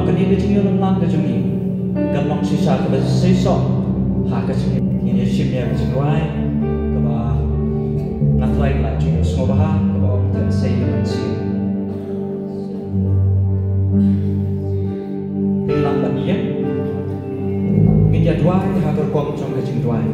kan ni kecing yang lang kecing ni kan long sisa ke besi sok ha kecing ini shipnya kecing wai ke ba ngatlai lah cing semua bah ke ba dan saya dengan si hilang banyak media dua ha terkuam trong kecing dua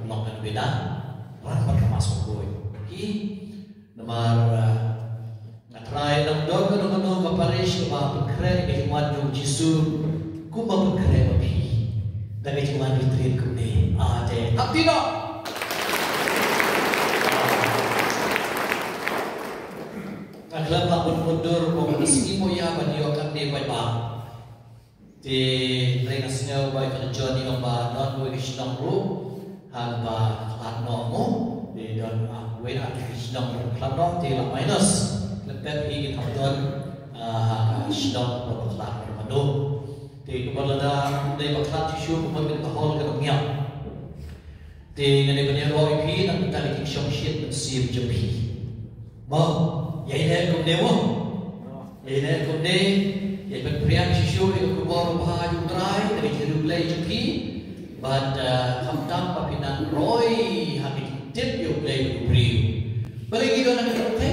menolak beda rapat kemasuk boy ki nomor ngatrai nang dor ke Paris ke pekre ke maju Jisu ku pekre babi dan ke maju trin ku ni ate aptino agak lapun mundur mau meski mo ya badio kan de bai ba di renasnya bai kan Johnny omba non gue kisnong ru han ba klan nomo di don gue na kisnong ru klan no di la minus lebet ingin hamdon kisnong ru klan madu di kebalada di baklan tisu kemudian kahol ke dunia di ngene bani roi pi nak tali kisong shit sir jepi mau yai ne kum dewo yai ne kum de yai ben priang shishu ik ku bor bha ju trai dari jeru play jepi bad khamtam papinan roi habit tip yo play ku pri balik itu nak ke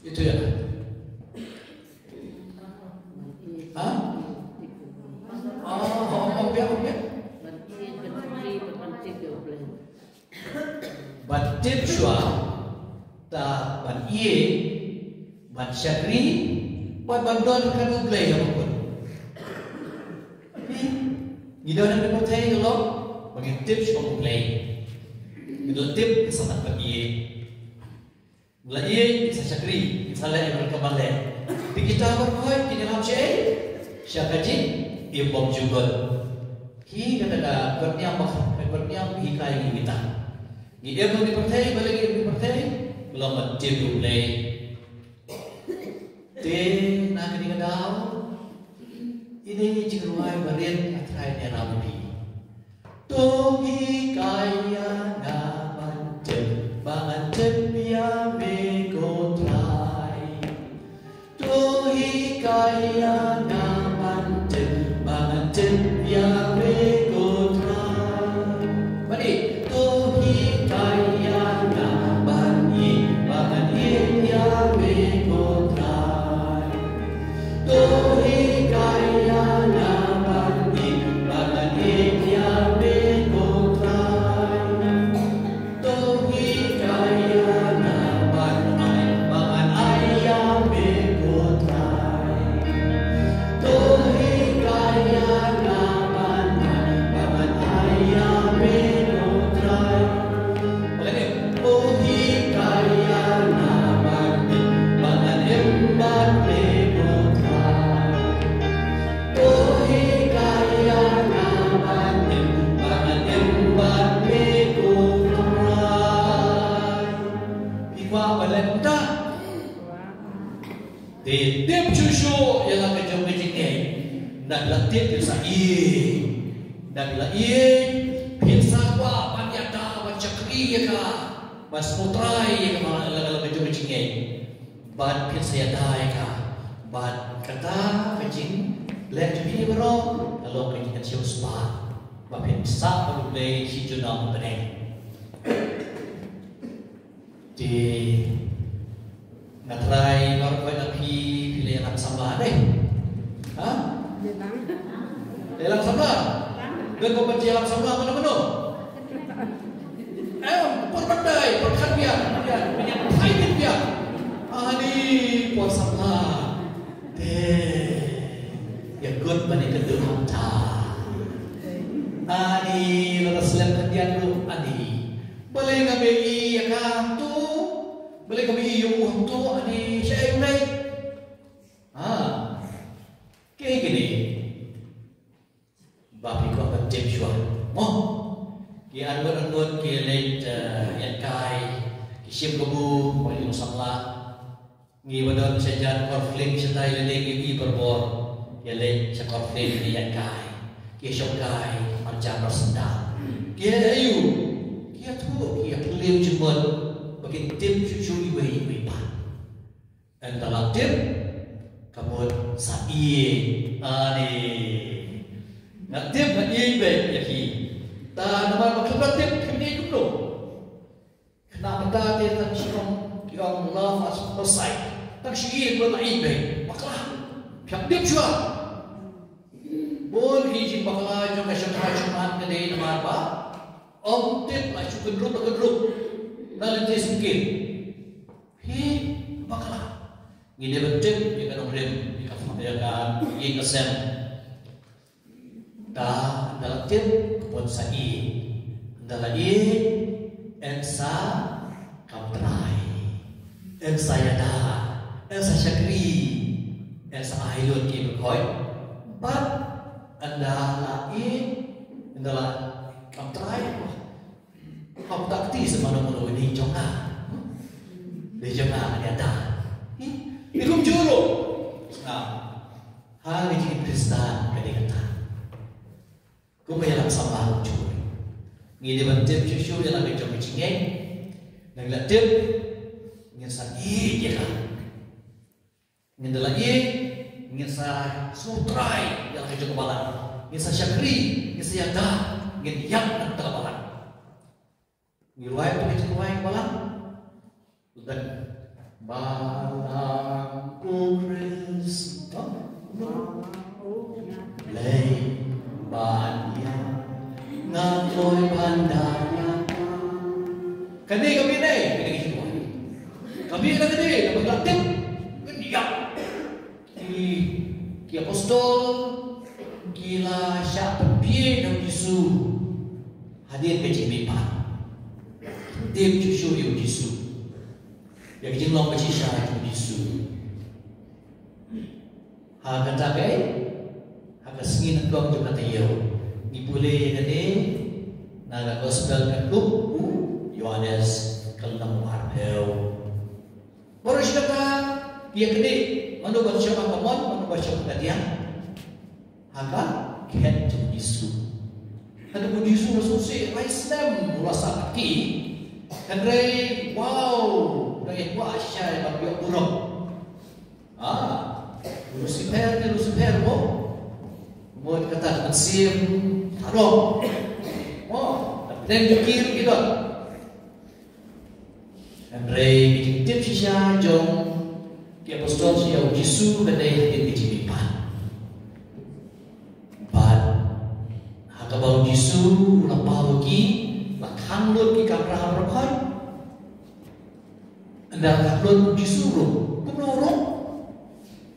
itu ya bad tip shua ta ban iye ban syakri ban bandon kan play apa pun gitu nak percaya kalau bagi tips untuk play itu tip sangat bagi mula iye bisa syakri misalnya yang berkembang di kita berkoi di dalam syakaji ibom juga ki kata berniam hikai kita dia belum dipercaya balik dipercaya belum menjadi play de nak ni kadau ini jeruai berian atrai ni rambi tohi kaya na banten biar bego trai tohi kaya na banten biar bego trai balik tohi kaya na Mas putrai yang malah lalu betul becingnya, bad saya dah ka, bad kata becing, leh jadi berok, lalu becing kan siapa sebab, bapin sah baru leh si junam benar. Di ngatrai baru kau nak pilih anak sambal deh, ha? Lelang sambal, dan kau benci anak sambal mana? Perbandai, perkhidmatan, penyampai dia. Ani puas sama, ya good bani kedua hamta. Ani lalu selain kerjaan lu, ani boleh kami ya kan tu, boleh kami iu tu, ani saya mulai. Kayak gini, bapak kau akan jemput, ki anggot ki leit yan kai ki sim kubu mo yung samla ngi wadon sa jan korfling sa tayo le ki berbor ya leit sa korfling ni yan kai ki syok kai marjan rasenda ki ayu ki atu ki aklim jumon bagi tim cucu iwe pa and dalam tim kabut sa iye ani nak tim nak iye ya ki ta nama makhluk kini dulu. Kenapa ta dia tak syukur yang Allah selesai. Tak syukur berlain baik. Maklah, siap dia juga. Boleh izin maklah juga syukur cuma kedai nama apa? Om kedruk nalinti sungkin bakal ngide betul ya kan orang ya kan ini kesem dalam tim pun sai dalam ini ensa kamtrai ensa yada ensa syakri ensa ailun ki berkoi empat anda lain adalah kamtrai kau takti semana-mana ini jonga dia ada Ikum juru. Nah, hari ini Kristen kadang-kadang. Kau bayar sambal juru. Ngide bantet cucu dalam kecil kecilnya. Nanglatip ingin sakit ya kan. Ingin lagi ingin sa sutrai dalam kecil kepala. Ingin sa syakri, ingin sa yada, ingin yang dalam kepala. Ngiruai tu kecil kepala. Dan Balangku Kristus Lay banyak Ngakoi bandanya Kami ni Kami Dapat latih Kendiak Ki apostol Gila syak pepiye dan Yesus Hadir ke Jimipan Tim cucu Yesus yang jenglau macam itu disu. Hak kata gay, hak sengin kau juga tahu. Dipulih kene, naga gospel kekuk, Yohanes kelam arpel. Baru kata dia kene, mana baca kapan, mana baca kejadian. Hak ken tu disu. Ada disu masuk Islam rasa kaki. Kendrai wow. Kaya buat asyai bagi buruk. Lucifer mo. Mo kata masim harom. Dan dikir gitu. Andre tip siya jong kaya apostol siya Yesus kadai hadir dijimipan. But hakabau Yesus lapau ki lakhanlut ki kaprahan rokoy. Anda kaplun disuruh, kumurung.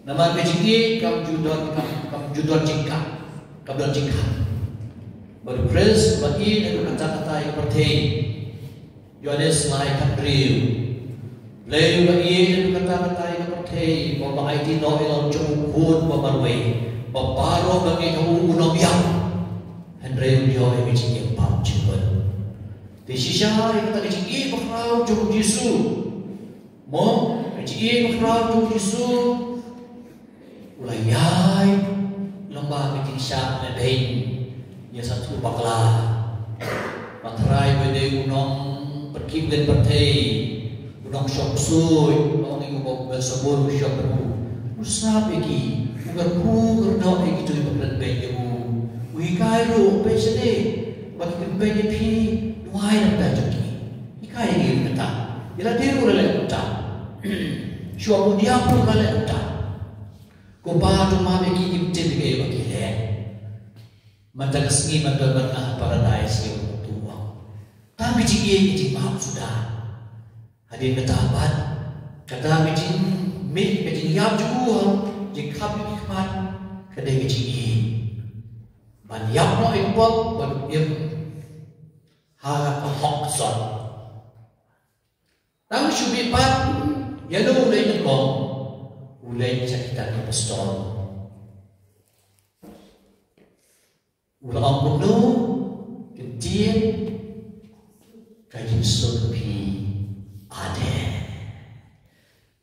Nama kecil kam judon cingkak, Baru pres bagi dengan kata-kata yang pertei. Yohanes malaikat riu. Lalu bagi dengan kata-kata yang pertei. Bapak IT no elon cungkun babarwe. Baparo bagi kamu gunung biang. Henry dia yang kecil pam cingkun. Di sisa yang kata kecil bakrau jump Yesus. Mo, kecil makrau tu Yesus, ulayai lembah kecil syak lebain, ia satu bakla, materai bede gunung pergi dan pertei, gunung syok sui, orang yang bawa bersabur syok beru, usah pergi, bukan ku kerana pergi tu ibarat bede ku, wikai ru pesene, bagi kembali pi, duai nak dajoki, ikai ini kata, ialah dia ulai kata. Suamu dia pun kalau tak, kau baru mami kirim cendera bagi dia. Mata kesini mata berkah paradise yang tua. Tapi jika ini maaf sudah, hadir ketahuan. Kata macam mik macam yang juga, jika kami hikmat, kedai macam ini. Banyak no import beriam harap hok son. Tapi syubipat. Ya lu ulai nekong, ulai cakitan apostol. Ulang penuh, kecil, kajian surpi ada.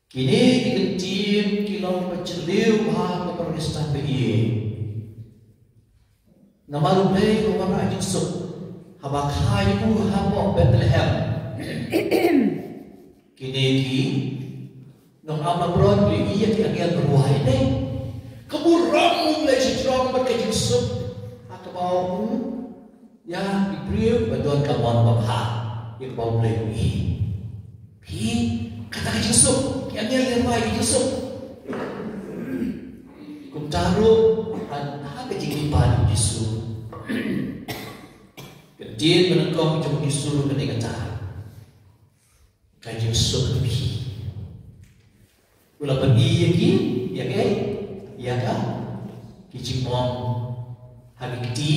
Kini kecil, kilau berceliu bahag perkistan biye. Nama ulai orang ajin sup, habak hayu habak Bethlehem. Kini nong ama bron li iya kaya berwahai deh. Keburang mulai sejarah berkecil sup atau bau ya diberi bantuan kawan bapa yang bau lebih. Pi kata kecil sup yang dia lewat kecil sup. Kumtaruh ada kecil lipat di sup. Ketiin menengkong jom disuruh ke negara. Kajian sopi. Ula pergi lagi, ya kan? Ya kan? Kicik mom, hagi keti,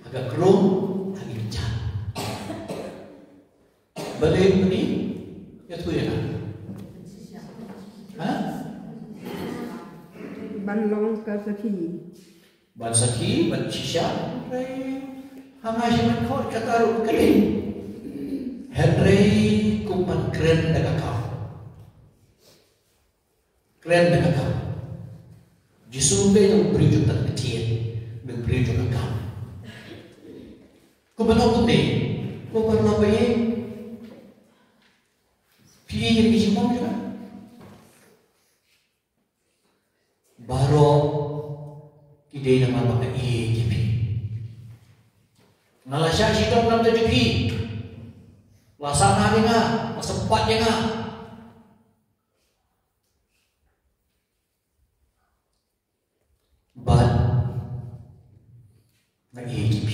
agak kerum, hagi kecah. Balik ni, ya tu ya kan? Hah? Ban long ke saki. Ban saki, ban shisha. Hangai siapa kau kataru kali? Henry kuman keren dekat kau. Keren dekat kau. Jisu itu beri juta kecil, beri juta kau. Kau benar tu ni, kau pernah bayar? Pilih yang dijemput juga. Baru kita nama pakai EJP. Ngalasya sidang nam terjuki. Laksana dia ngah, sempat dia ngah. Ban na EJP.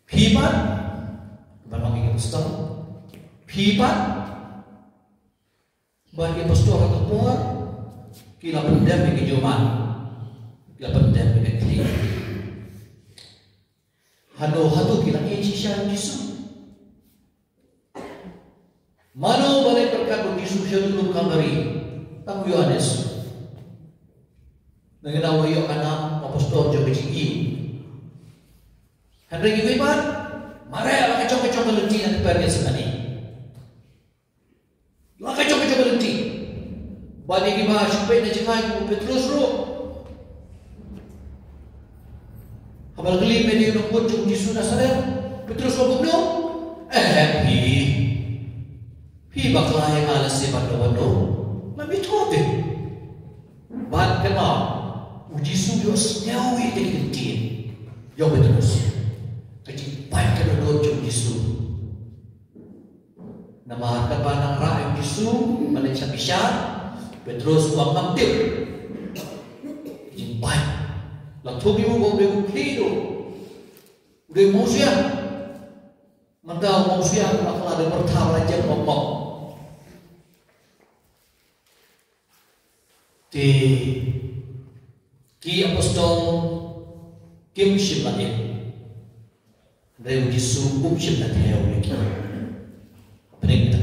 Pibat, ban mangi pastor. Pibat, ban ke pastor atau puan. Kila pendam ke Jumat. Kila pendam ke Kli. Hado kila Yesus Yesus. Mano balik berkat Yesus dulu kambari. Tahu Yohanes. Dengan awal anak apostol jo biji. Henry Giwiban, mare ala kacau-kacau berhenti nanti pergi sekali. Ala kacau-kacau berhenti. Balik gimana supaya nak jangan Petrus ro. Abang gelim dia nak buat jumpa Yesus Nazaret. Petrus ro gubno. Pi bakal yang alas sepan dono. Nabi tote. Ban kena Yesus yo senyawi dekin. Yo Petrus. Kecil baik kena dono jumpa Yesus. Nama harta panang rakyat Yesus pada capisah. Petrus uang ngambil jimpai lah tu biu bau biu kilo udah manusia mentau manusia kalau ada bertahu aja ngomong di ki apostol kim shiblain dari Yesus shiblat heo lagi perintah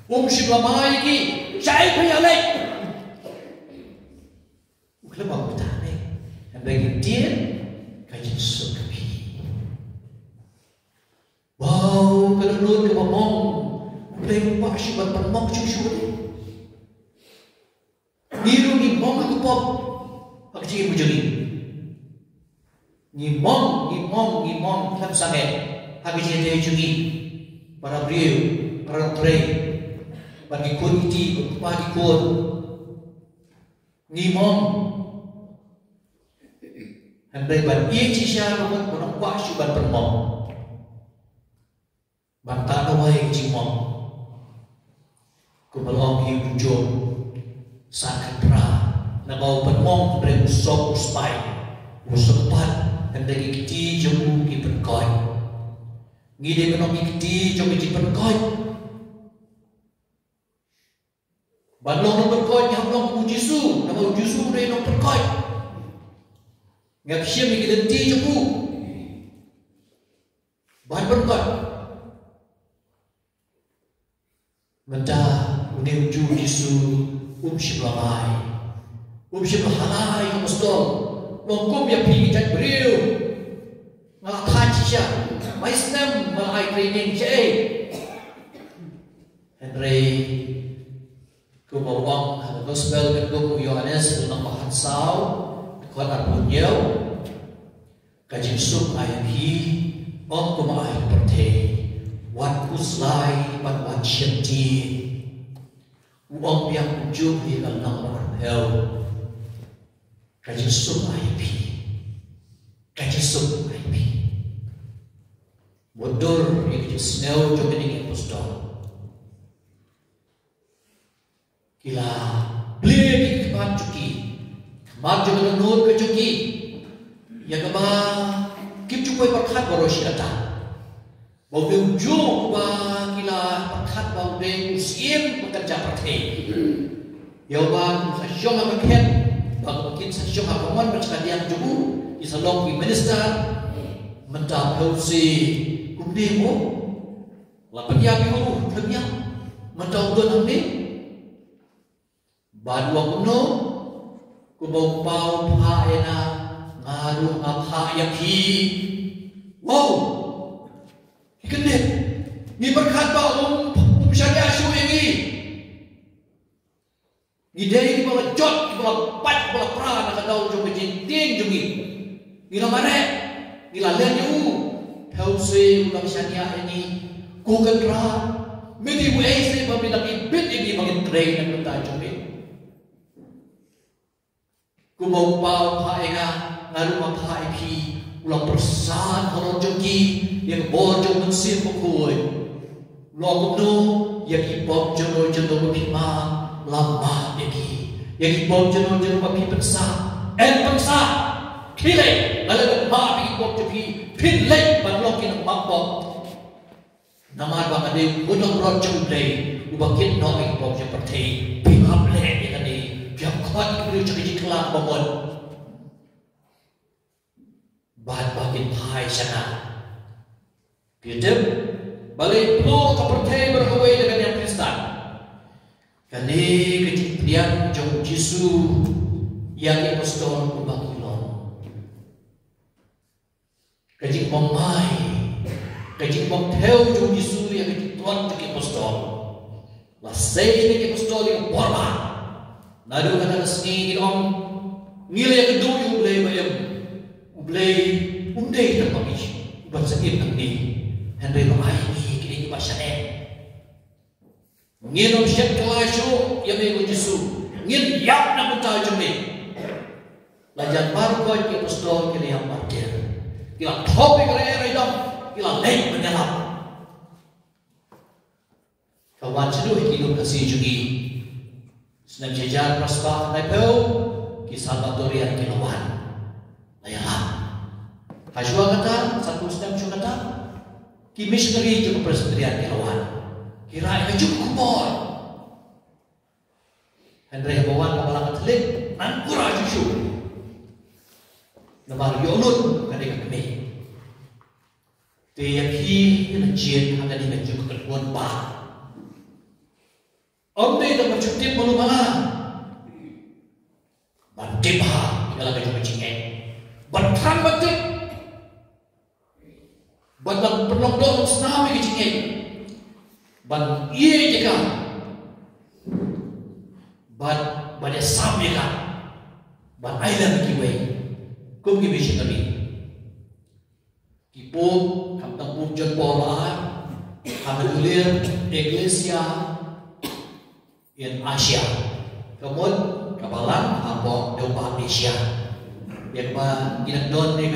shiblamai ki saya punya lek. Kalau mau bertanya, bagi dia kajian sukapi. Wow, kalau nol ke mamong, boleh buat syibat mamong cucu ni. Niru ni mong aku pop, aku cakap bujuri. Ni mong, kan sangat. Aku cakap dia bujuri. Para beliau, para tray. Bagi kun iti, bagi kun ngimong handai ban ie chi sha lo ko kwa shu ban permong ban ta no wai chi mong ko balong hi bujo sakatra na mau permong bre usok uspai usokpat handai kiti jomu ki perkoi ngide kono kiti jomu ki perkoi Bandung nak berkoi, yang belum Yesus, nama Yesus dia nak berkoi. Ngak siapa yang kita cepu, ban berkoi. Menda udah ujung Yesus, shiblalai, shiblalai kamu stol, longkop ya pergi jadi beriu, ngalah haji sya, mai senam malai training cai, Henry. Kumawang ang gospel ng Guru Yohanes unang mahansaw kuat arpunyo kajing suk ayamhi om kumaay perte wat kuslay pat wat syenti uang yang ujung di dalam hel kajing suk ayamhi mundur yang kajing snow jog ini apostol Kila beli kemat cuki, kemat juga menurut ke cuki, yang kema kip cuki boy berkat baroshi kata. Bau dengjo ba kila berkat bau deng siem bekerja perteh. Ya ba sasyong berkat bang mungkin sasyong akaman bercakap jubu isalong minister mentah hausi kumdemo lapan ya biru ternya mentah don amni badua kuno kubau pau phaena ngaru ngapha yakhi wow ikende ni berkat ba syariah syu ini idei bala jot bala pat bala pra na kadau jo kejin ting jungi gila mare gila len yu hause ulang syariah ini ku kendra medi we se ba mi lagi bit ini bangin train na kata jungi ku mau pau phaega ngaru ma phai phi ulang persan horon jungi yang bojo mensin pokoi lo kuno yang ibom jono jono bima lama yang ibom jono jono bagi pensa pensa kile lalu ma bagi ibom joki pinlek banlokin mabok nama bang ade gunung rojong play ubakin no ibom seperti pingap le yang ni yang kuat itu jadi kelang bangun bahan bagian hai sana kita balik pulau kepercayaan berkawai dengan yang Kristen. Kali kejadian jauh Yesus yang apostol kubakilon. Kejik pemai, kejik pemteu jauh Yesus yang kejik Tuhan kejik apostol. Lasai kejik apostol yang borba. Nadu kata kesini om ngilai kedua yang ulai bayam, ulai undai terpamis, bersakit nanti. Henry lo aini kini pasane. Ngin om syek kelasyo yang mego Yesus. Ngin yak na punta jome. Lajan baru kau ke apostol kini yang martir. Kila topik re dom, kila lek menyelam. Kawan seduh hidup kasih jugi. Senang jajan prasbah naipeu kisah batorian kilawan. Layalah. Hajwa kata satu senang kata ki missionary ke persendirian kilawan kira itu cukup kumpul Henry bawan kepala ketelik nangkura cucu namar yolun kadang kami teyaki najian ada di meja kekeluan pa om deh dapat cuti malu malam bantik ha kita lagi cuma cingeng berterang bantik Ban penonton senami kecingin, ban iya jika, ban sam jika, ban island kiwe, kum kiwe sini, kipum kampung Pujon Pola, Hamadulir Iglesia in Asia, kemudian kapalan apa Dopa Asia, yang ba ginagdon ni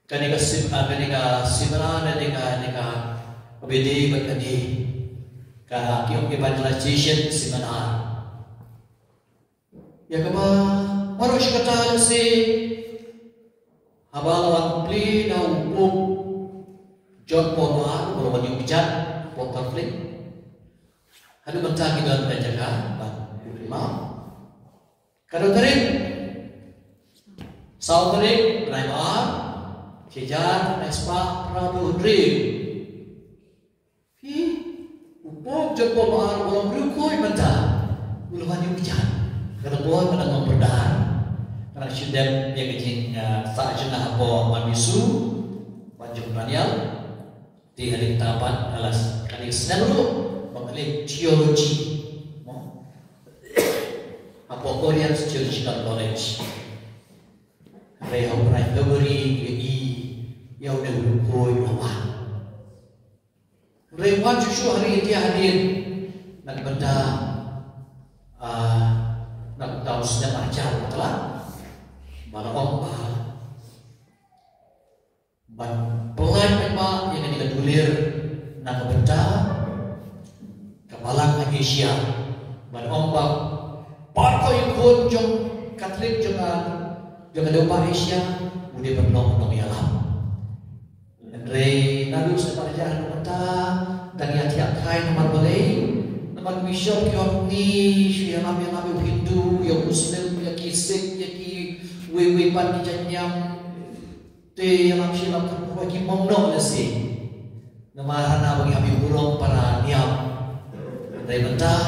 kanika simran kanika obedi berkadi ka kiong evangelization seminar ya kama baru kata si abalan pli na upuk John Paul baru yung bicat konflik hadu bantagi dan penjaga ma kado tarik sau tarik driver Sejar, Espa, Prabu, Dream. Upok Joko Mahar, walau berukui mentah, uluhan yang bicara. Karena Tuhan kadang memperdahan. Karena sudah yang kecil saat jenah apa manisu, panjang Daniel di hari tahapan alas kali senang dulu mengenai teologi. Apa Korean Theological College. Rehau Februari yang udah berukui lawan. Rewan cucu hari dia hadir nak benda nak tahu sedang ajar telah malah ombak ban pelan memang yang kita tulir nak benda kepalang Asia ban ombak parko yang pun jong Katolik jangan Dopa Asia udah berlong ya lah. Andre nalu sepanjang mata dan yang tiap kai nomor boleh nomor bishop yang ni yang nabi Hindu yang Muslim yang Sikh yang wewe pan kijanyam te yang silam kan ki mongno lesi nama hana bagi kami burung para niam dari mentah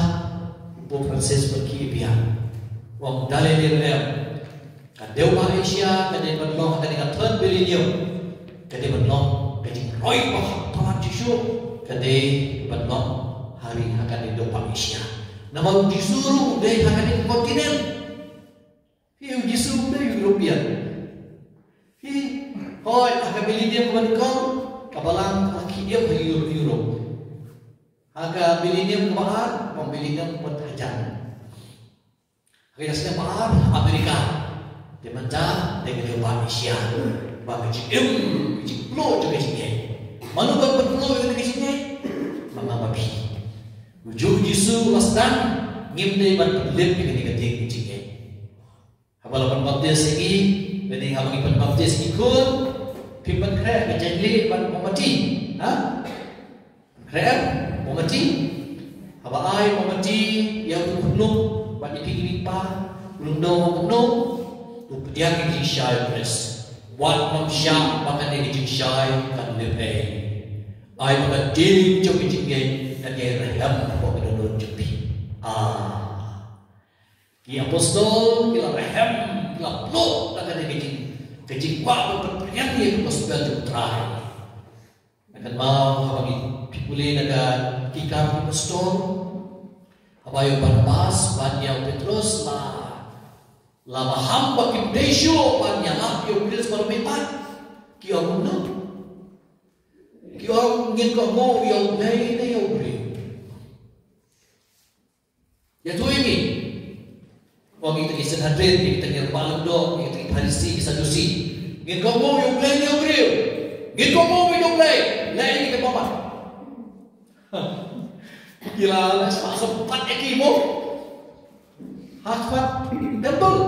Pope Francis pergi biar wong dalil dia kan dewa Asia kan dia berlong kan dia turn millennium kan dia berlong kan dia roy bah Tuhan Yesus kan dia berlong hari akan di depan Asia nama disuruh dari akan di kontinen hiu disuruh dari European hoi akan millennium berkong kabalang laki dia ke Europe agak millennium kemahan millennium bertajan akhirnya sedang maaf Amerika dia mentah dengan Eropa Asia bagi jim blow juga sini mana berpeluh dengan sini mama babi ujung Yesus lasdan ngimde berpeluh dengan ketik sini apalagi baptis ini jadi habang ipan baptis ikut pimpin krep menjadi mau mati krep mau mati apa ai mau mati yang penuh bagi pikir pa belum penuh tu dia ke syai pres wan nam syam maka dia ke syai kan lepe ai maka dia jogi jinge dan dia raham apa kedon jepi ki apostol kila raham kila plot dan dia ke kwa berpergian dia ke hospital terakhir akan mau bagi boleh ada kikar apostol apa yang Barnabas banyak Petrus lah hamba kibdesyo banyak lah yang Petrus bermepat kio guna kio ngin ko mo yang nay na yang beri ya tu ini orang itu kisah hadrin kita ngir balang do kita Farisi Sadusi ngin ko mo yang nay na yang beri ngin ko mo yang nay kita mama gila lah sempat ekimo hafat double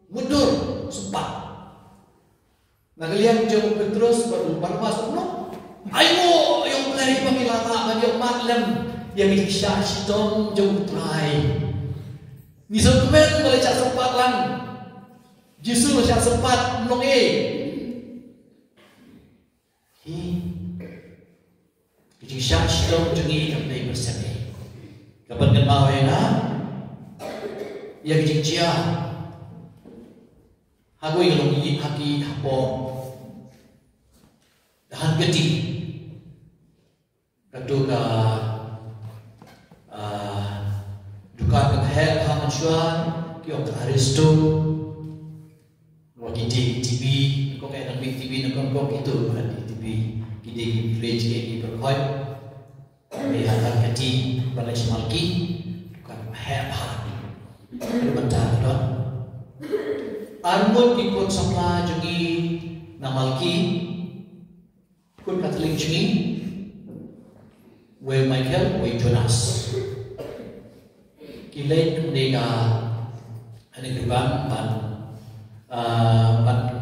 mundur sempat nah kalian jauh Petrus baru masuk no ayo yang mulai pangilata bagi maklum yang iksyah sidom jauh try misal kemen boleh cak sempat lang justru cak sempat melongi iksyah sidom jengi yang bersama kapan kan mau ya yang jingcia aku yang lagi haki hapo dahan geti kaduga duka kehel hamansyuan kiok aristo lagi di TV kok kayak nang TV nang kok itu di TV di fridge kayak berkoi lihat geti balai semalki bukan hel bentar dong. Armut ikut samla jengi namalki ikut Katolik jengi we Michael we Jonas kilai nega ane kriban ban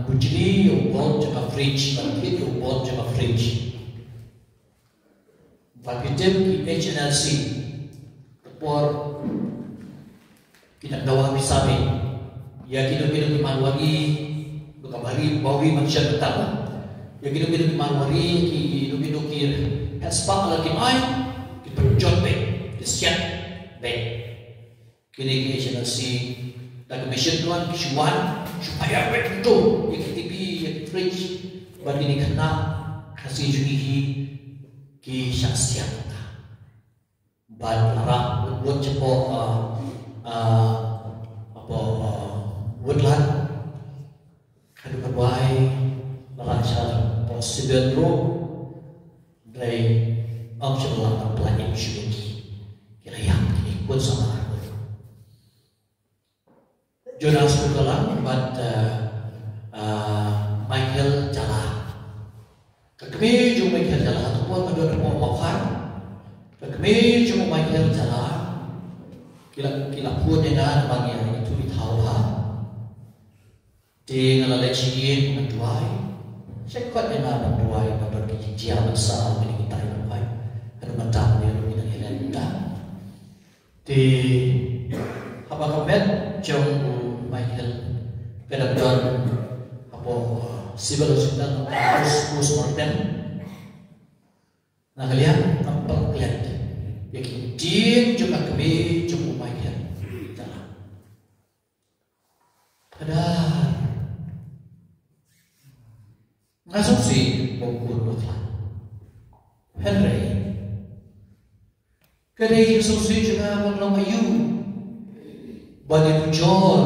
bujri ubon jaka fridge ban kit ubon jaka fridge bakitem ki HNLC tepor kita dawa misabe ya kita di manwari bekabari bawi manusia tetap ya kita di manwari ki dukir haspa lagi mai kita jombe disiap baik kini kita si dan mission tuan kisuan supaya betul ya TV ya fridge bagi ni kena kasih juihi ki syasiat ban lara buat cepo woodland kadu kabuai lancar possible ro dari optional planning syuki kira yang ini pun sama Jonas Bukalang but Michael Jala kami jumpa Michael Jala ataupun kedua wakar kami jumpa Michael Jala kila pun dengan bagi yang itu tahu ha Di ngalalay cikin mentuai, saya kuat dengan mentuai pada kijia masa ini kita yang baik. Ada macam dia lu kita hilang muda. Di apa kamet jauh Michael kedapatan apa civil hospital harus mortem. Nah kalian nampak kalian, yakin dia juga kami cukup Michael. Ada ngasumsi bukur baklan Henry kadai ngasumsi juga mengelong ayu bagi bujor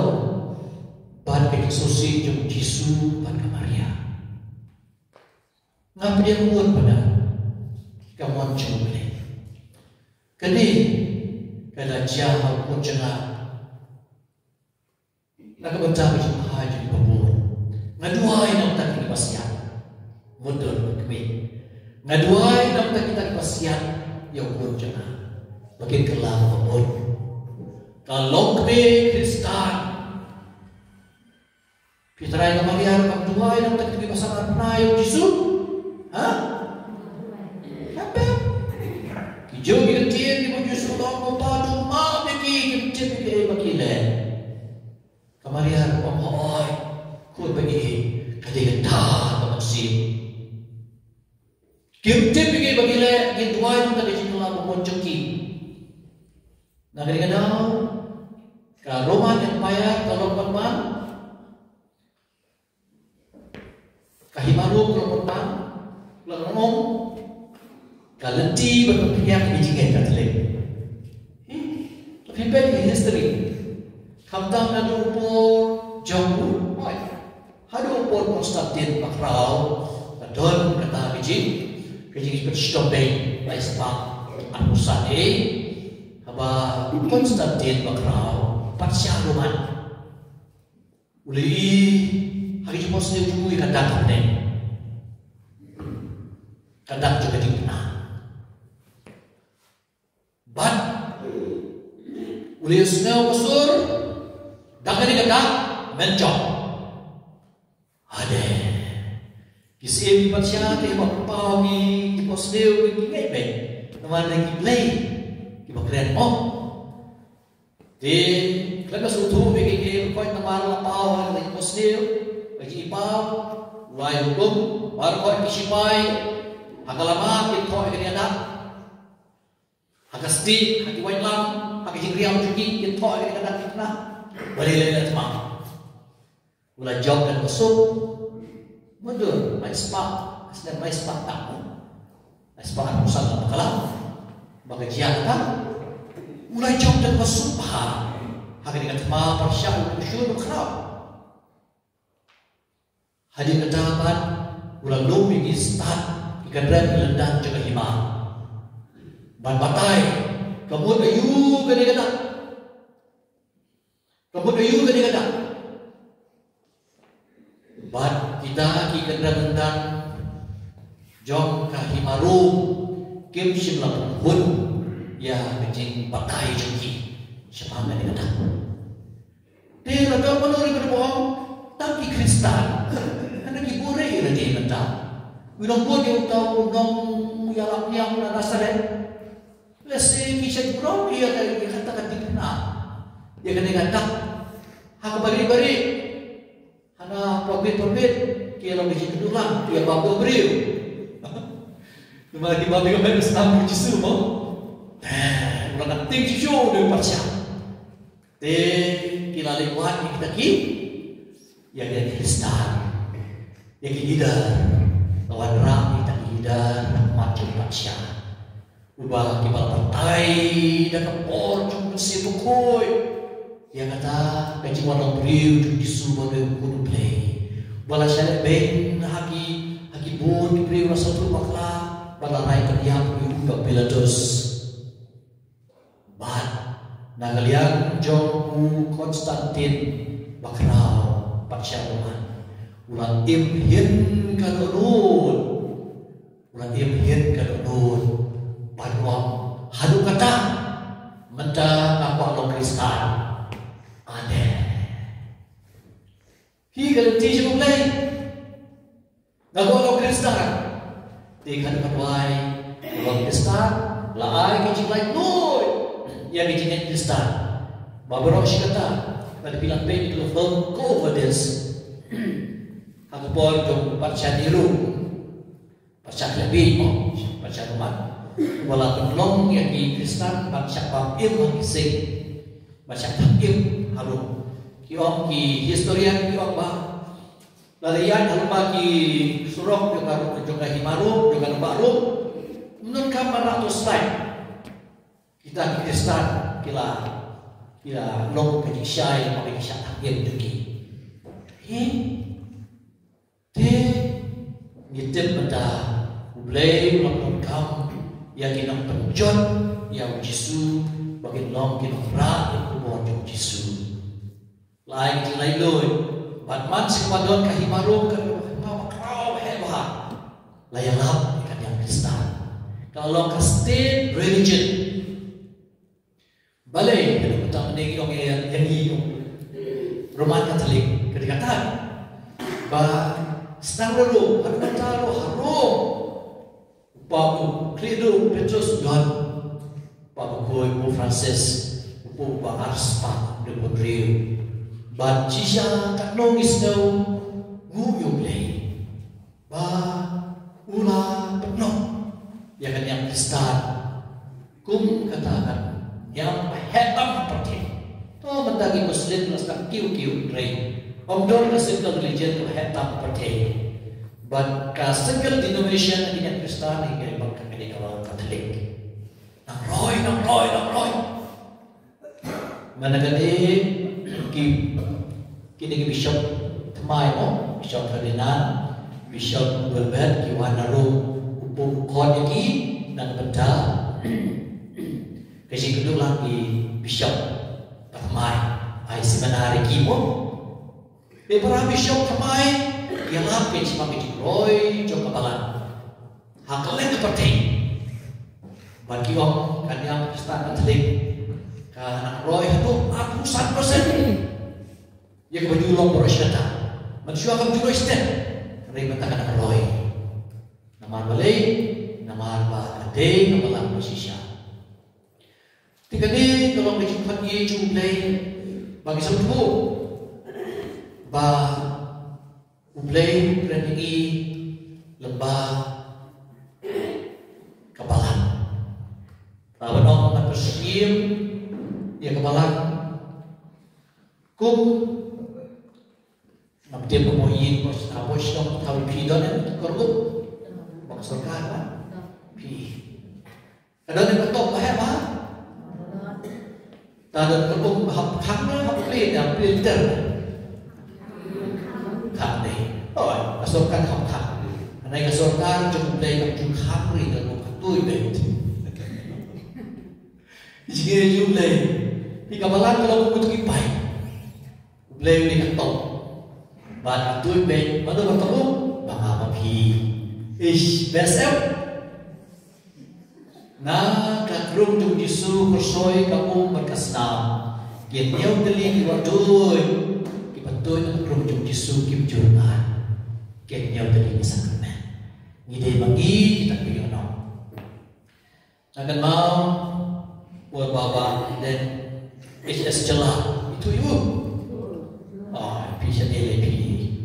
bagi ngasumsi juga Jisu bagi Maria ngapa dia kuat pada kamuan cuma kadai kada jahal pun jangan nakabaca macam haji babur ngaduai nak tak kita pasian modal kami ngaduai nak tak kita pasian yang pun jangan bagi kelam babur kalau kami Kristen kita rai kemarian ngaduai nak tak kita pasangan penayo Yesus apa kijau kita tiap di baju sulam padu ma bagi kita bagi le Kamarian pemahoi kut bagi kadang-kadang teman si kim-tim bagi le gituan tadi situ lah memoncoki nah kadang-kadang ke Roman Empire kalau teman kahimaru kalau teman ngomong kalenti berpikir bijingan katlik tapi baik history Kamtang ada upor jauh, ada upor Konstantin Makrau, adon kata bijing, bijing seperti stompeng, baik sebab anusan haba Konstantin Makrau, patsya Roman, uli hari Jumat sendiri juga kadang kadang, kadang juga dikenal, but uli sendiri besar. Dah ni kata mencok. Ada. Kisi ni pasca dia bapa ni di pos dia ni ngebe. Nama lagi play. Kita keren oh. Di kalau suatu bagi dia kau nama lapau lagi pos dia bagi ipau mulai hukum baru kau kisipai agak lama kita kau ini ada agak sedih hati wajib agak jengriam juga kita kau ini ada kita balik lagi teman, mulai jauh dan besuk, mundur, main sepak, sedang main sepak tak, main sepak urusan apa kalah, bagian kan, mulai jauh dan besuk paham, hari dengan teman persiapan bersyukur kerap, hari kedapat, ulang lumi di start, ikan rem melendang jaga himah, ban batai, kemudian ayu kadang-kadang. Kemudian juga dikata, bat kita kita tentang jom kahimaru kim simlang pun ya kecing pakai jengki siapa yang dikata. Dia kata menurut berbohong tapi Kristen, anak ibu rei dia kata. Minum pun dia tahu dong yang nasaret. Lesi kisah kurang dia kata dikenal. Dia kata hak bari-bari hana perbit kira biji kedulang dia bawa beriu cuma di bawah dengan Islam justru mau orang tinggi jauh dari pasca kira lewat kita ki yang dia Kristen yang kita lawan ram kita macam pasca ubah kibal partai dan kapor cuma sibukoi dia kata kaji warna beriu di suruh dia kudu play bala syariat ben haki bun di beriu rasa tu bakla bala naik kerja beriu gak belados bat nagalian jong Konstantin Makrau patsya Roman ulang imhin kadonun panuang hadu kata menta ngaku Kristen. Hi kalau Di kan wai long Kristen la ai ke jilai noi ya ke jilai Kristen babaro shikata pada bilang baik itu go over this aku pun jom baca diru baca lebih baca rumah walaupun long yang di Kristen baca bapim kisah baca bapim harum kiong ki historian kiong bah lalian harum bagi surok juga himarum juga baru menurut kamar ratus lain kita di Kristen kila long penyisai pakai kisah bapim juga ngitip pada mulai melakukan yang kita penjot yang Yesus bagi long kita berat yang keluar yang Yesus lain lain loy batman sepadon kahimarum kau hebat layalap ikan yang Kristen kalau ke state religion balai kita menegi orang yang hidup Roman Katolik kedekatan bah setang dulu ada taruh harum Bapak Credo Petrus John Bapak Boy Francis Bapak Arspa de Bodrio Bat Cisha kat nongis nau guyung leh ba ula penuh ya kan yang Kristen kum katakan yang hetam seperti tu mendagi Muslim nasab kiu-kiu rei Om Don single religion to hetam seperti but ka single denomination yang Kristen yang bangka kini kalau Katolik nang roy mana kali kini Bishop Tmai mo Bishop Ferdinand Bishop Wilbert Kiwanaru upung kon iki dan benda kasi kedua lagi Bishop Tmai ai sebenarnya kimo para Bishop Tmai yang lapin sebagai Roy jom kabalan hakalnya seperti bagi om kan yang Kristen Katolik kan Roy itu 100% yang berjulung bersyata manusia akan berjulung istirahat karena mengatakan Roy nama balai nama ade nama lam posisi tiga ni kalau berjumpa ye jumlai bagi semua bah Ublay berenigi lembah kebalan. Lawan orang nak bersiim dia kebalan. Kum nak dia pemoyin bos abos dong tahu pidon yang korban maksudkan apa? Pi. Ada yang betul bahaya bah. Ada korban hap kangna hap play dan filter. Kasorkan hak anai kasorkan jumlah yang jumlah ri dan mukatui bet jika jumlah di kabalan kalau butuh ipai jumlah ini ketok ban atui bet mana bertemu bang apa pi besok na kakrum jum Yesus bersoi kamu berkasnam yang dia beli di wadui kipatui kakrum jum Yesus kim jurnal kenya tadi misalkan ngide bagi kita pilih no akan mau buat baba dan HS celah itu ibu bisa dia lebih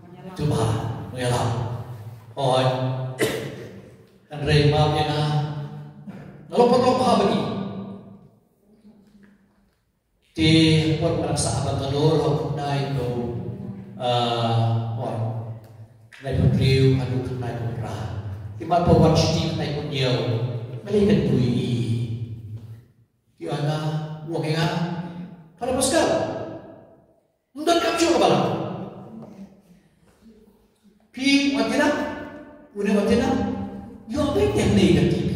itu bah mengelam kan maaf ya kalau perlu apa bagi di buat merasa abang telur hukum itu Nai Bodrio adu Nai Bodra. Tiba bawa cuci Nai Bodrio, mereka tui. Kiana, wongnya, pada pasal. Mudah kapsul apa lah? Pi watina, udah watina, yo apa yang ni kat TV?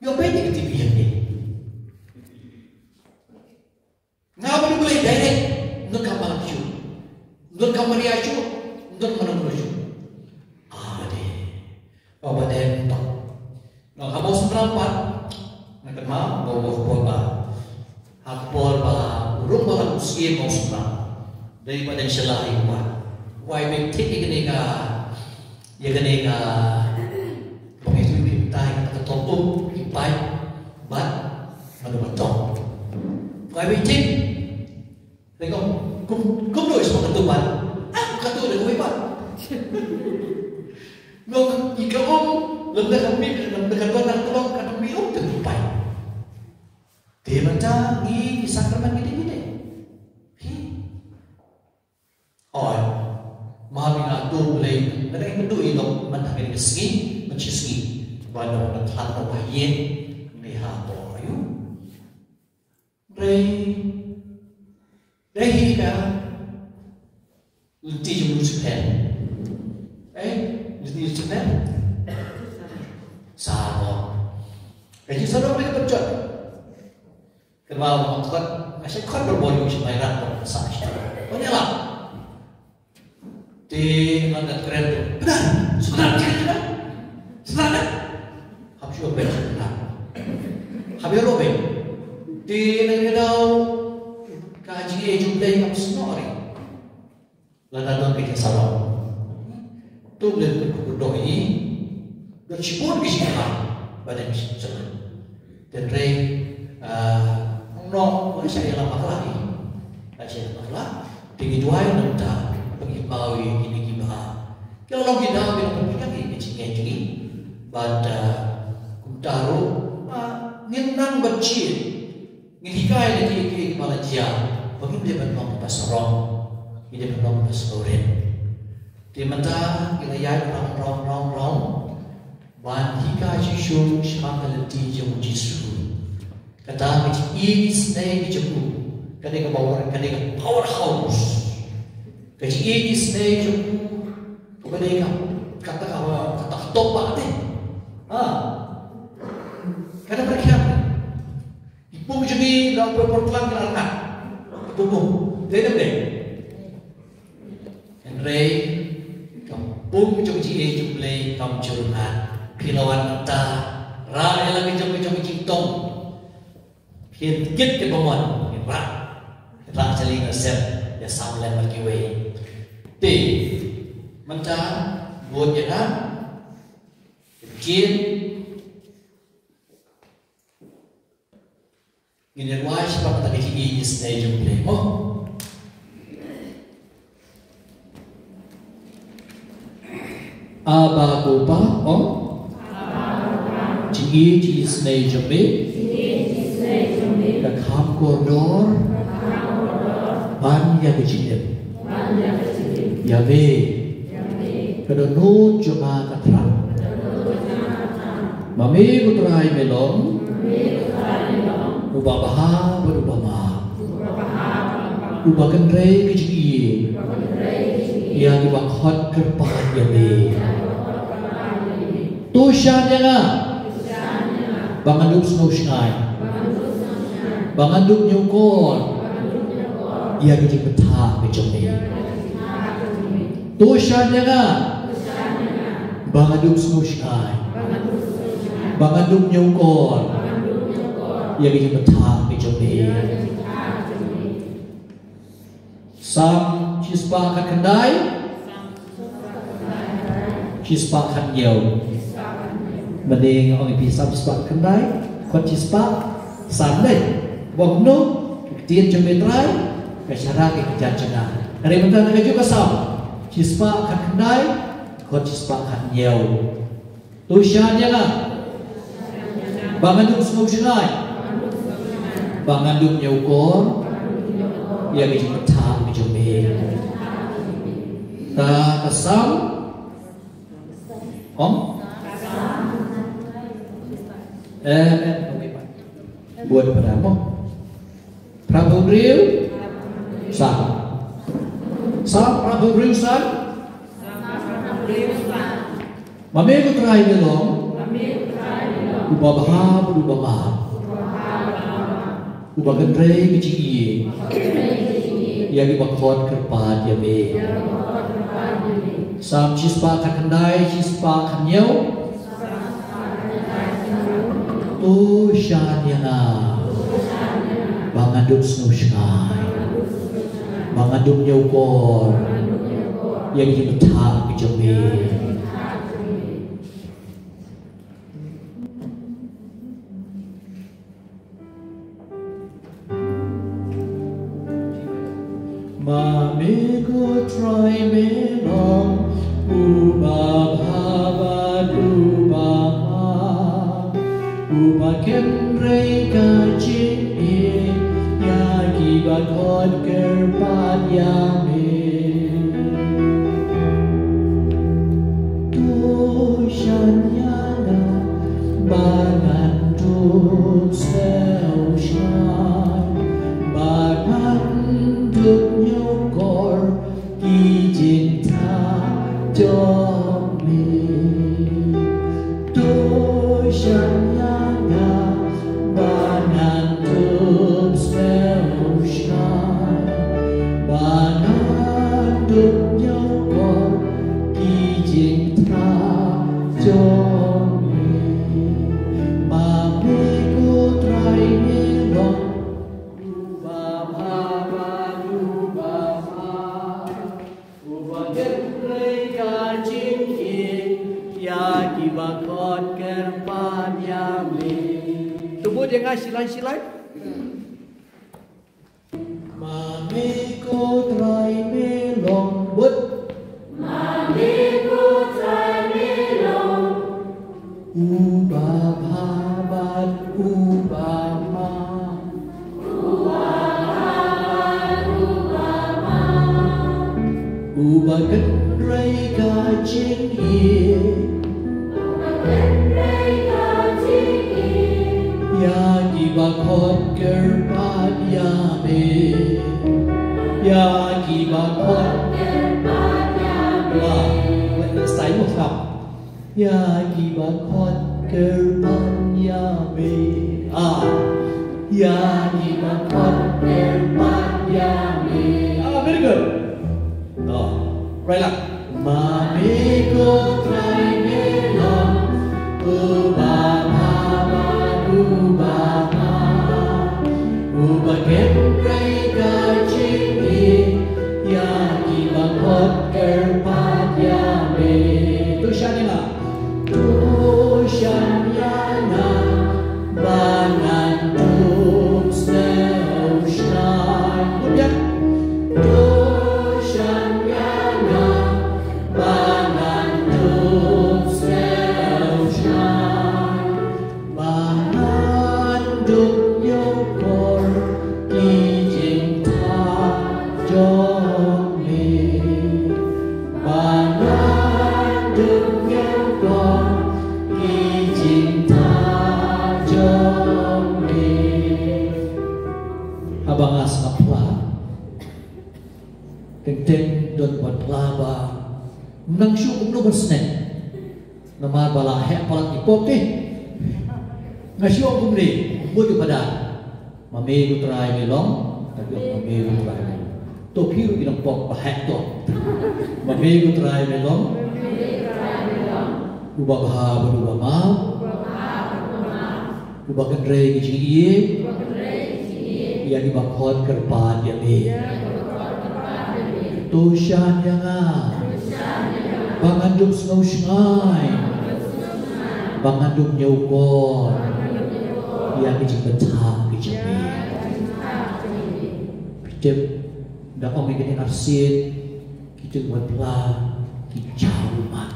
Yo apa yang kat TV yang ni? Ngapa ni boleh direct? Nak apa lagi? Untuk kamar dia cu, untuk mana pun cu. Deh, bawa deh tak. Nak kamu seberapa? Nak kenal bawa bawa. Hak bawa rumah muslim mau seberapa daripada celah iman. Why make titik ni ka ya kaneka pengetu pintai kata topu ipai bat manumatong kai bicing tengok kum dois makatuban katu dah kau ipai ngok ikaw lemdah kami lemdah kadang tolong kadang biung tu ipai dia macam ni sakramen gini oh maafin aku boleh ada yang berdua itu mentangin kesengi mencisngi pada mentang bahayin melihat ayu rei ka ulti jumlah sepen ulti sepen sama kaji sahaja mereka berjuang kerana makan masih kan berbonyo semairan bersama banyak lah di London keren tu. Benar, sebenarnya kan? Sebenarnya. Habis apa sebenarnya? Habis apa? Di negara kaji jumlah yang senori. London kerja salam. Tu boleh berdoa ini. Bersyukur bismillah pada bismillah. Dan rey, no, saya lama lagi. Saya lama lagi. Tinggi dua yang nanti. Bawi ini gimana? Kalau kita bilang begini, kecil ini, pada kutaru, nyenang bercil, ngikai lagi Malaysia, bagi dia bernomor pasarong, dia bernomor pasaroren. Dia mentah kita ya rong, ban hikai jisu semangat di jemu jisu. Kata macam ini stay di jemu, kadang kadang powerhouse. Kaji ini stage kepada kata topak deh, kadang mereka ibu jadi dalam perportlan kerana ibu deh, Henry kampung jadi jumlah kaum curhat pilauan kita ramai lagi jumlah cintong hit ke bawah rak jadi ngasep ya sampai lagi way. Macam buat jalan, kecil, gini wajib apa tadi ini stage jumlah. Oh, apa apa? Oh, jadi stage jumlah, kakam koridor, ban yang kecil. Yahweh, kedua cuma keterang. Mami putrai melong, ubah baha berubah ma, ubah kendrai kecil, yang dibakot kerpan Yahweh. Tushan yang bangandup snow sky, bangandup nyukor, ia kecil betah kecil. Tushan yang bangaduk snow-sky, bangaduk nyukor, yang ini betah di jombi. Sam cispa kat kendai, cispa kat nyau. Mending orang ipi sam cispa kendai, kot cispa sandai. Wang no, ketian jombi try, kesyara kejar cenah. Dari mentang nak juga sam. Cispa kat kendai, kot cispa kat nyau. Tushan yang bangaduk snow-sky, bangaduk nyukor, yang ini betah di jombi. Ta kesam, buat berapa? Prabu Griu, sah. Sah Prabu Griu sah. Mami ku try belong. Ubah baha, ubah baha. Ubah kendrai kecil. Yang dibakot kerpat ya be. Sam cispa kat kendai, cispa kat nyau. Tushan yang bangaduk snow-sky, bangaduk nyukor, yang ini betah kejambi. cho mình tôi chẳng nhã và nàng thơm smell shine và nàng đụng nhau còn kỳ trình tha cho mình mà mê cô trai mê lòng và ba ba du ba ma và kết lấy cả chính hiền ya ki ba con kerpan ya mi tunggu jangan silai-silai mà mê cô trai mê lòng bút mà mê cô trai mê lòng Uba bhabat uba ma Uba cất rây ca chính hiền Ya di ba khot kerpat ya me Ya di ba khot Wah, style một học Ya di ba khot kerpat ya me Ya di ba khot kerpat ya me very good right up Ma me ko trai me long Uba bhabat uba ma Uba ket ray ka chính hiền Ya di ba khot kerpat ya me Tu shan na Tu shan ya na Ba nan tu smell shine Tu ya Tu shan ya na Ba nan tu smell shine Ba nan đụng nhau còn kỳ trình tha cho mình Ba nan đụng nhau còn kỳ trình tha cho mình Abang asap lah Kenteng don buat laba Nang syukum no bersnen Nama bala hek palat ipop ti Ngasyok kumli Buat kepada Mame ku try melong Tapi mame ku try To piru kinang pok pahek to Mame ku try melong Ubah bahab ubah mau Ubah kendrei kicing iye Ya di bakhot kerpat ya me Tushan ya nga Bangandum snow shine Bangandum nyukon Ya kicing betah kicing me Pidip Dah om ikan arsit Kita buat pelan Kicau mat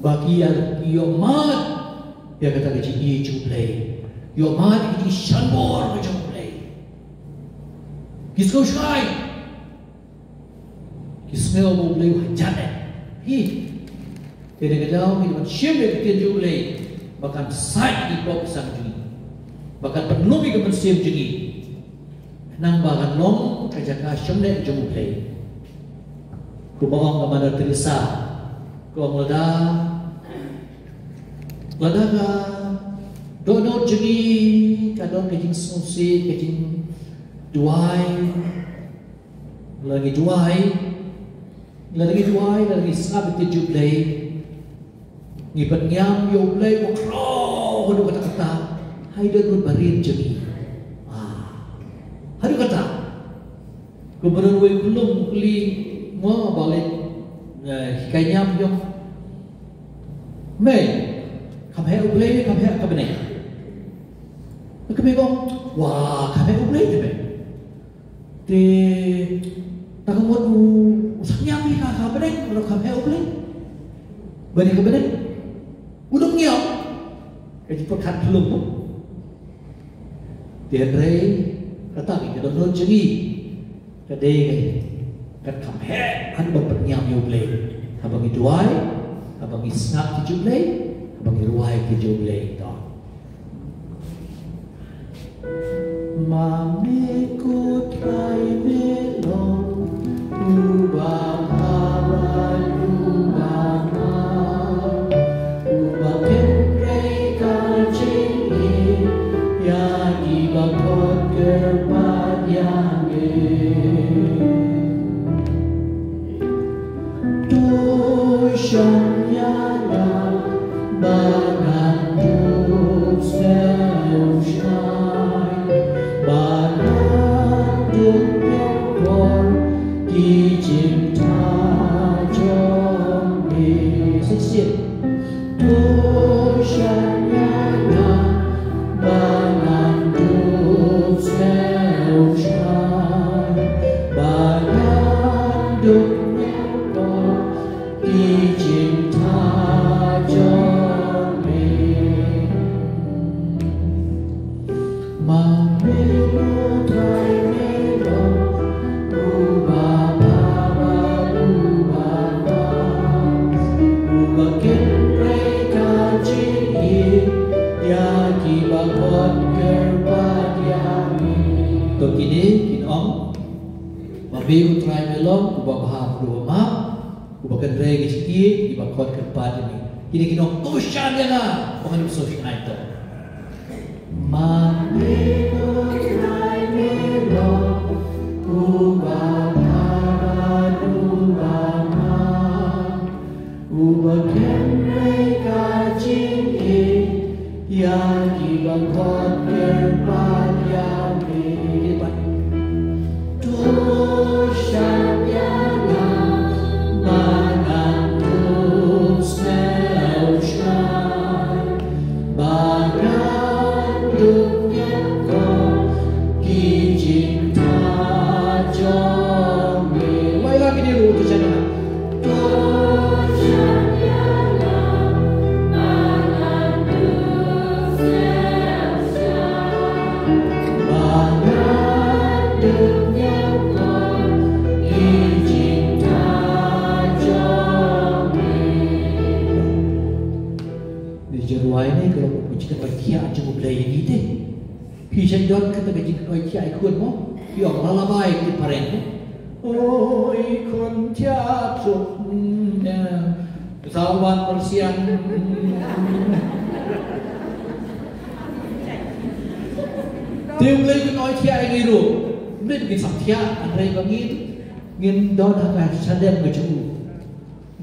Bagi yomat Dia kata kecil ia cuplay Yomat kecil shanbor cuplay Kisko shai Kismel mau play wajan Hi Dia kata kita buat siam dia kecil cuplay Bahkan side di pop sang jui Bahkan penuh kita buat siam jui Nang bahkan long Kajaka siam dia cuplay Kubawang kepada Teresa Kau melada ka Donor jeni Kadon kejing susi Kejing duai Lagi duai Lagi sabit ke jublay Ngipat ngam yublay Wakro Hadu kata-kata Hai dan barin jeni Hadu kata Kemudian belum Kuli Mua balik Hikaynya yung May Kamhe ublay, kamhe kabene. Kami kong, wah, kamhe ublay tu be. Di, takamot usahnya ni kabene, kalau kamhe ublay. Bani kabene, udang niam. Kaji perkat belum tu. Dia rey, kata kita don jengi. Kadai, kat kamhe, ada berperniam ublay. Abang iduai, abang isnap di ublay. Bagi ruai ke jublay ito. Mami ku try melong ubah Ini kinong tusyan yan na kung ano gusto siya na ito.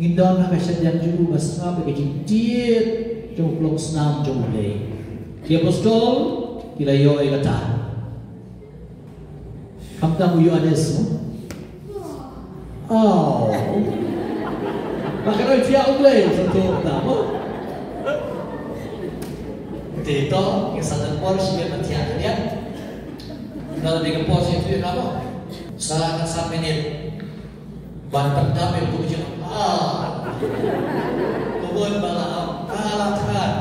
Ngin don ha kasyan yang juru mas nga bagay jiet jong plong snam jong lay. Ki apostol kilayo ay kata. Kamtang uyo ades mo. Oh. Bakit ay tiya uglay sa to tamo? Dito, yung sa tempor siya matiya kanya. Kalau di tempor siya itu apa? Sa menit. Bantang kami untuk ujian. Kebun bala kalahkan.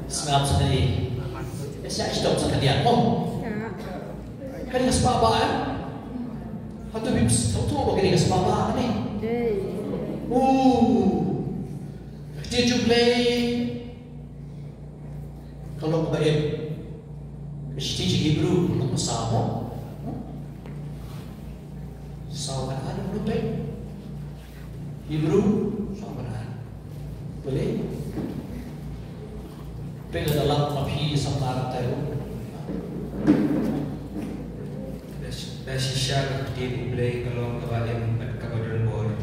Senap sendiri. Saya stop sa kanya. Kanya sepabaan. Atau bibs tahu kanya sepabaan ni. Dia juga kalau baik. Stitch Hebrew ng masamo. Sawan ano mo ba? Hebrew, sawan ano. Boleh? Pero dalam mapi sa parang tayo. Dasi siya di boleh kalau kawalan at kabadan bor.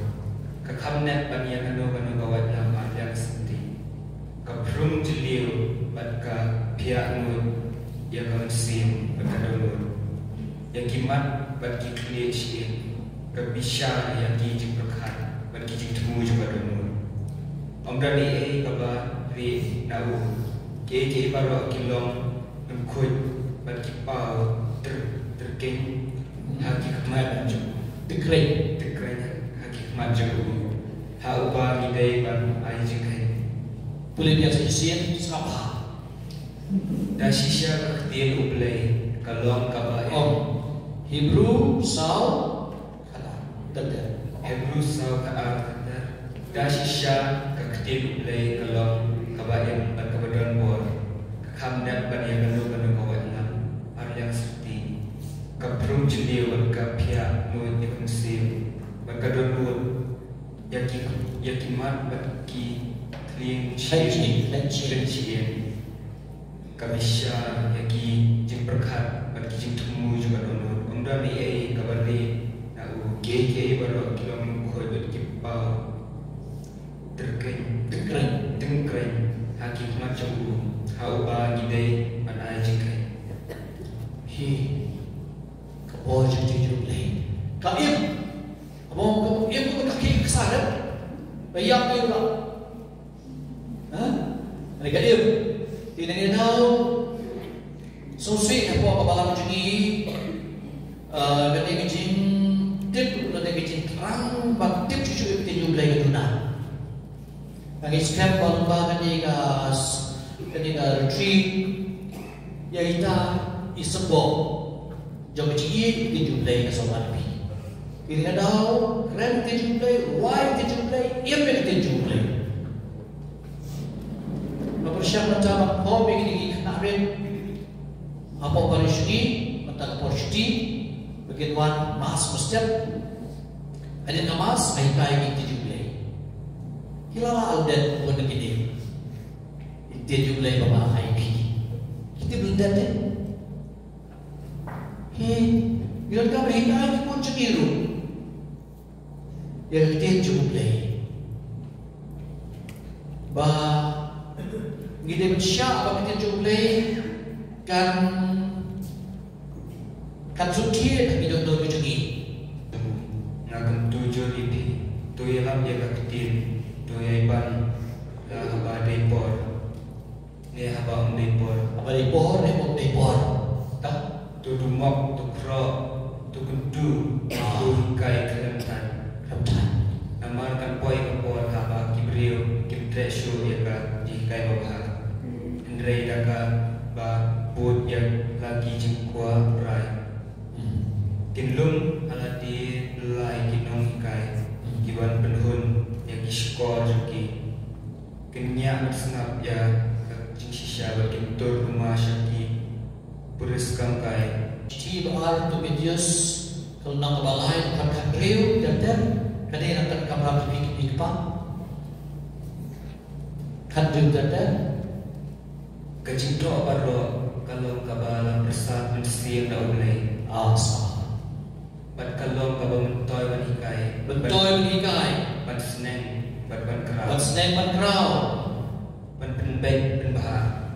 Kakamnet paniya kano gawad lang adang senti. Kaprum jiliw at ka piano yang konsim berkadang yang kimat bagi kliensi kebisar yang dijik berkat bagi jik temu juga dulu. Omdani kaba ri nau ke baru kilong engkut bagi pau terking haki kemat terkering haki kemat juga. Ha ubah midai ban ajikai. Boleh biasa isian siapa? Dasi siya kaktiyan ublay kalong kabayan. Hebrew saw kada. Hebrew saw kada. Dasi siya kaktiyan ublay kalong kabayan at kabadan bor. Kakamdat banyan kanu kawan lang. Aryang suti. Kaprum jiliw at kapya nun yakong sim. Magkadon nun yakimat bagi kling chien. Kamisya yagi jing berkat bagi jing haki macam hau ba gidei ban ai jikai Hi Kapoy jadi jublay Kaim Abang im ko kaki kesaran Bayak ni ba Ha Ani kaim Tinang tahu Sosik apa kabalan macam ni Gede kecil Tip Gede kecil terang Bak tip cucu kita jublay ke dunia Kaki skrap balba kani ka retreat Ya kita isebok Jom kecil kita jublay ke sobat pi Kita tahu Keren kita jublay Why kita jublay Ia kita jublay Mempersiapkan macam Kau begini kena apa parishti mata parishti begituan mas masjid ada namas ay kaya kita jublay kilala alden buat begini kita jublay bapa IP kita belum datang bilang kami hina pun ceniru yang kita jublay kita bersyak apa kita jublay kan suci tapi don't macam ni ngagam tujuh ini tuyalam ya kakitin tuyaiban haba depor ni haba depor apa depor ni pun depor tak tu dumok tu kro tu kendu tu kai kerentan amarkan poi kapor haba kibriu kimtreshu ya ka jikai babha Andrei daga ba put yang lagi jengkua rai kinlum ala di lai kinong ikai kiban penhun yang iskor juki kenya senap ya jing sisya bakin tur rumah syaki puris kamkai ti baal tu medius kalau nak balai kan kriu dan kadang nak kamera pikir pa kan dan kajinto baro kalau kabala persat mensiang dah ulai sah bat kalau kabala mentoy banikai bat seneng bat ban kerau ban penbaik penbahar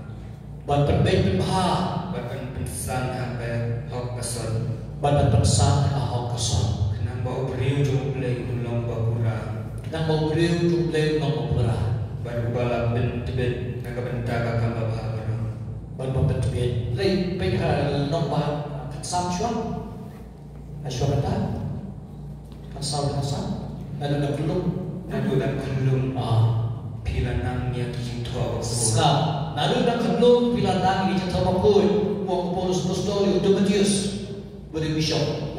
ban penbaik penbahar bat pensang hampa hok kason ban pensang hok kason kenang bau beriu jumplay ulong bakura kenang bau beriu jumplay ulong bakura ban ubala ben tibet naga bentaga kamba bahar ban tibet lei penghal nong ba sam chuang Asyur kata Kasau Lalu dah belum Lalu dah belum Pilanang yang dijintua Sekarang Lalu dah belum Pilanang yang dijintua bakul Muang Paulus Apostoli Domitius Beri bishop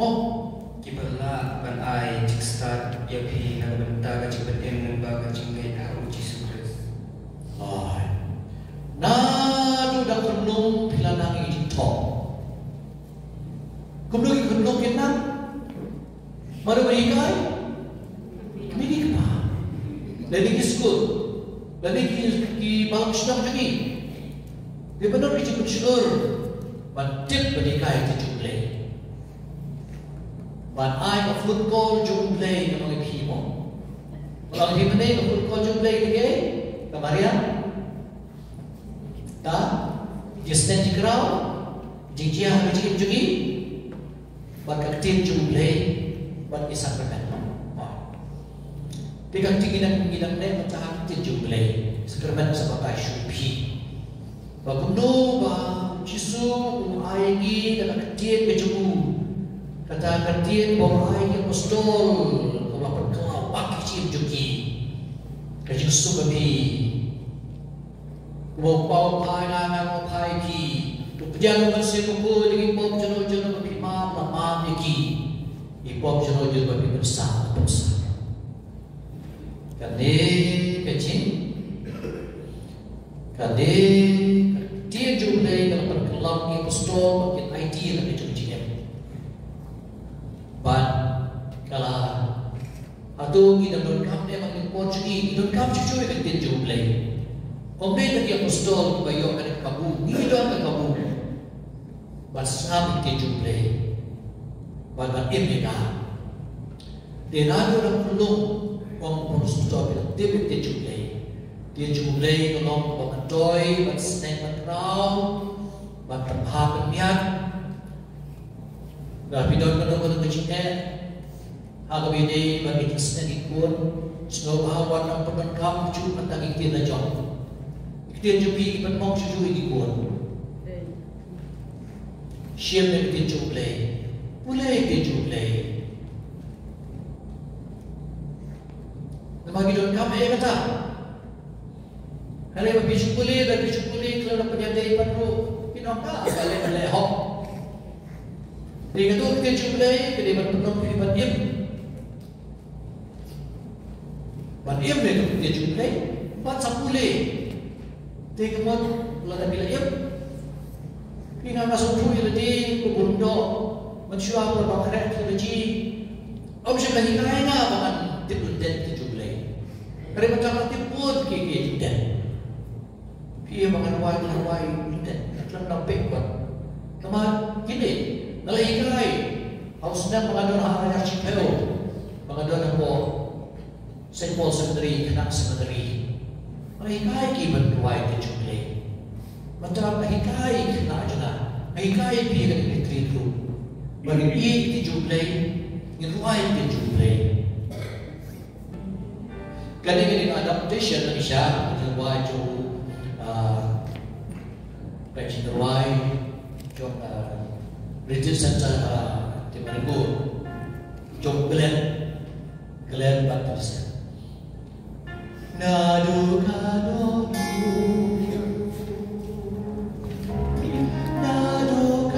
Kibala ban ai Jikstat Yapi Naga benta Kajik berdeng Membaga Jinggai Tahu Yesus Kristus Lalu dah belum Pilanang yang dijintua Kemudian kita baru berikai, kami apa? Lagi sekolah, lagi balang sedang lagi. Dia benar kita bersyukur, bantik berikai terjumpai. Ban ai food call jumpai dengan kita. Kalau kita ni food call jumpai lagi, kemarin, tak? Jisnen jikrau, jijiah macam juga. Bak tim jumlah bak isang berkat. Tiga tingginan ni macam tim jumlah. Sekarang saya pakai syupi. Bagundo ba Jisu aigi dalam tim kejumu. Kata tim bawa aigi apostol. Kalau berkau pakai tim juki. Kejusu babi. Bawa pai nana pai pi. Jangan masih kumpul dengan pop jono-jono berpimam lama lagi. Pop jono-jono berpimam besar. Kali kecil, kali dia jumlah dalam perkelam ni apostol makin IT lagi jumlah. But kalau atau kita dorkam dia makin Portugis, dorkam cucu yang dia jumlah. Komplain lagi apostol bayar kan kamu, ni doang kan kamu. Bersama kita jumlah Badan Imlika Dia lalu orang pelung Orang Paulus Tuhan Dia jumlah Dia jumlai tolong bawa joy, bat snack bat rau, bat terpah penyiat. Dah bidon kena keciknya, agak bide bagi snack ikut. Snow bahawan ang pagkakam cuma tak iktir na jom. Iktir jupi ipan mong suju ikut. Siap na iktir juplay. Mulai iktir juplay. Namagi doon kami kata. Hari ini bisupuli kalau nak penyadari panu pinaka balik hok. Dia kata iktir juplay, dia berpenuh ipan im. Ban im dia jumlai, bat sapule. Dia kemudian lada bila im. Pina masuk pui lagi kubundo, mencuba berbangkret lagi. Opsi lagi lain apa kan tipun den dia jumlai. Kerana macam tipun kiki den. Pia makan wai den. Dalam nampik kuat. Kemudian kini nalai ikai. Hausnya mengadun hara cipeo, mengadun apa? Saint Paul Seminary, Kanak Seminary. Mahikai ki berduai ke jumlai. Macam mahikai kena aja. Mahikai pi ke ditri tu. Bagi pi ke jumlai, ngeruai ke jumlai. Kali adaptation ni Isya, ngeruai jo, kaji ngeruai jo British Center di Maringgo, jo Glenn Baptist. Nadu kado Nadu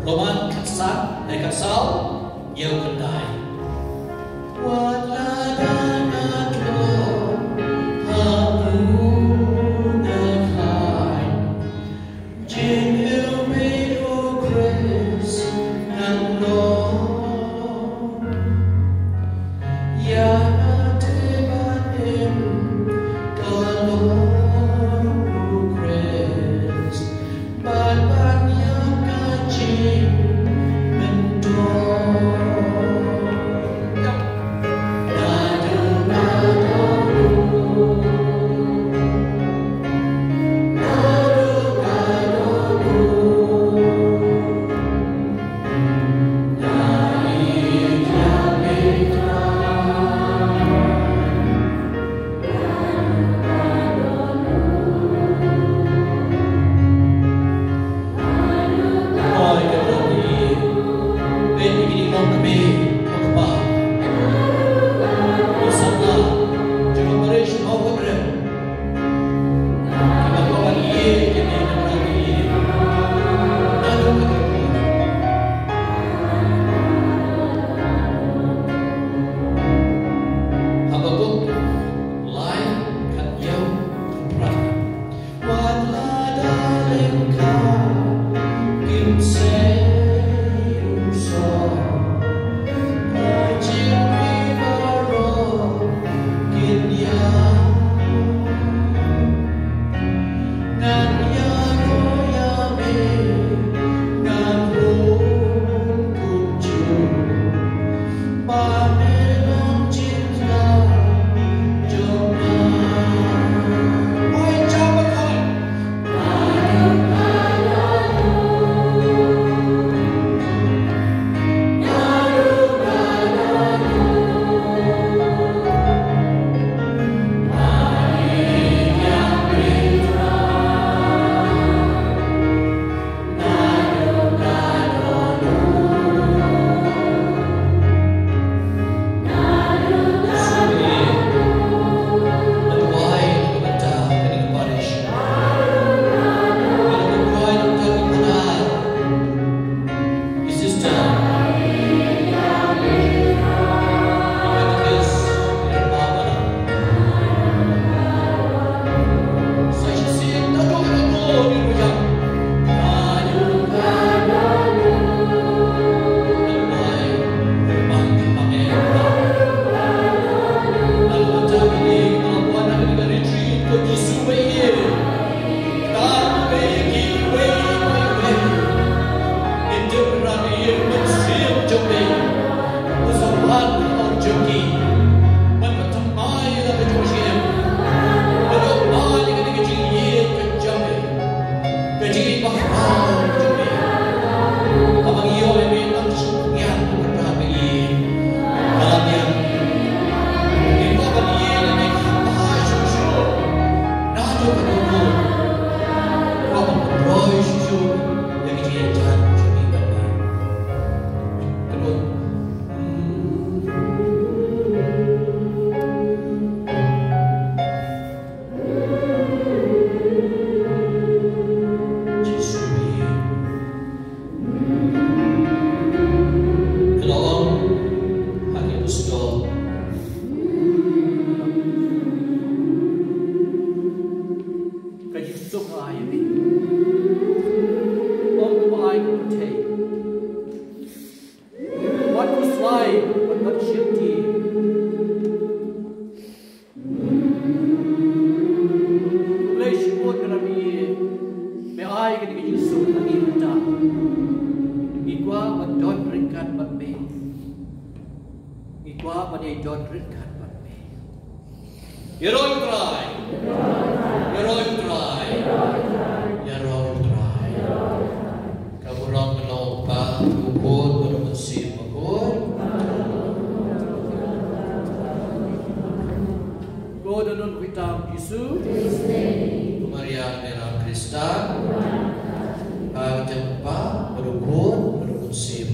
Roman Katsal, yêu cần đại. Maria Krista, Jempa, Berukun, si